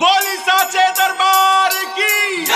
बोली साचे दरबार की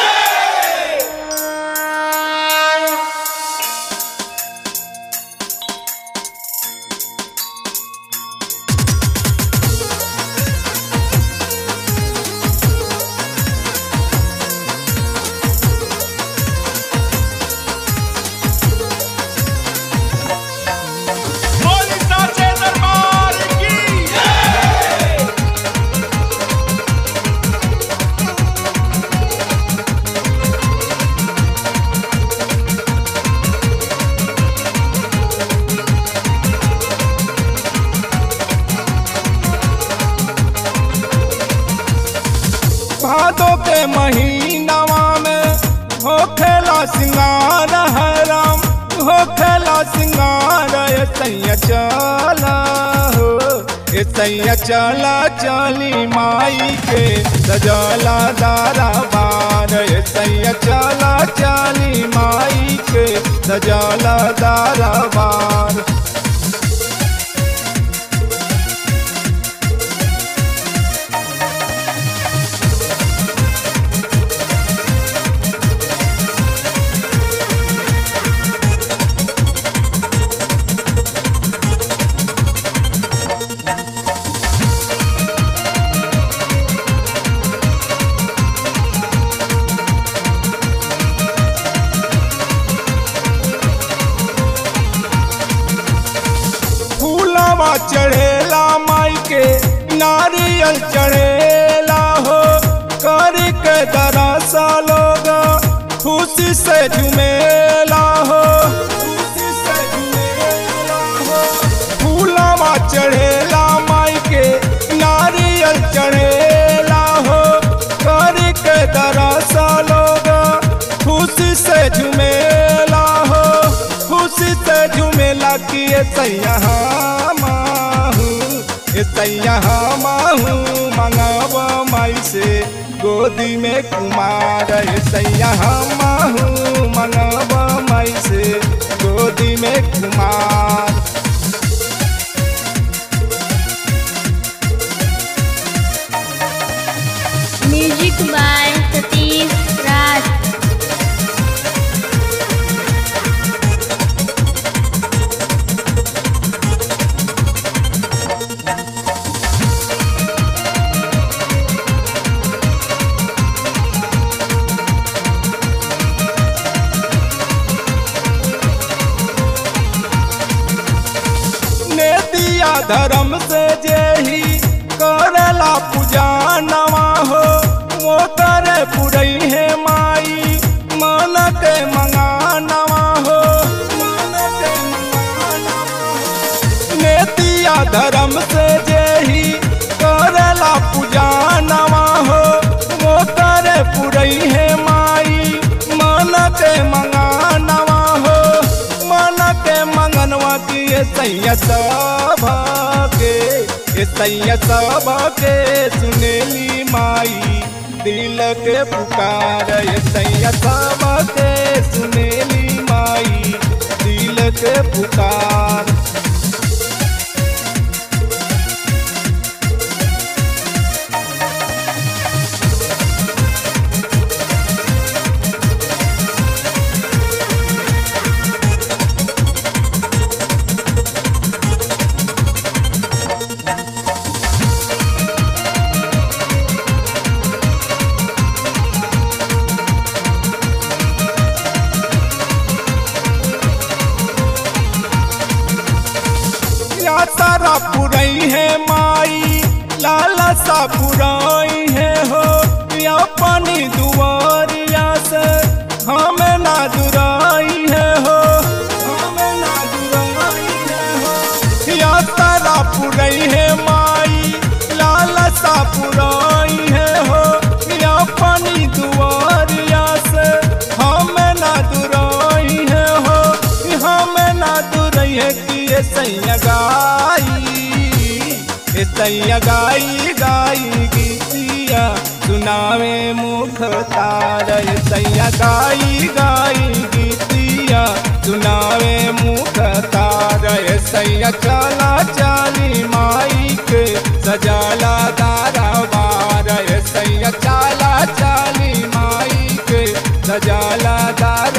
भादो के महीनावा में हो खेला सिंगार है राम, हो खेला सिंगार सैया चला हो, सैया चला चली माई के सजला दारा बार, सैया चला चली माई के सजला दारा बार। चढ़ेला माई के नारियल चढ़ेला हो, कर के दरसा लोग खुशी से झूमेला हो, खुशी से झूमेला हो। फूलवा चढ़ेला माई के नारियल चढ़ेला हो, कर के दरसा लोग खुशी से झूमेला हो, खुशी से झूमेला किए सैया सैया माहू मंगाव माई से गोदी में कुमार, सैया माहू मंगाव माई से गोदी में कुमार। म्यूजिक बाय सतीश राज। धर्म से जेही करला पूजा नवा हो, वो करे पुरई है माई मन के मंगानवा हो, मन के मंगानवा। नेतिया धर्म से जेही करला पूजा नवा हो, वो करे पुरई है माई मन के मंगानवा हो, मन के मंगनवा किए सैया सैया सब के सुनेली माई दिल के पुकार, सैया सब के सुनेली माई दिल के पुकार। सारा पुरई है माई लाला सा पुराई है हो, अपनी दुआरिया से हमें ना दुराई है हो, हमें ना दुराई है हो। या सारा पुरई है माई लाला सा पुराई है हो, अपनी दुआरिया से हमें ना दुराई है हो, हमें ना दुराई है कि सैया गाई गाई गीतिया सुनावे मुख तार, सैया गाई गाई गीतिया सुनावे मुख तार, सैया चला चली माई के सजाला दारा बार सैया। मैया चाला चाली माई के सजाला दार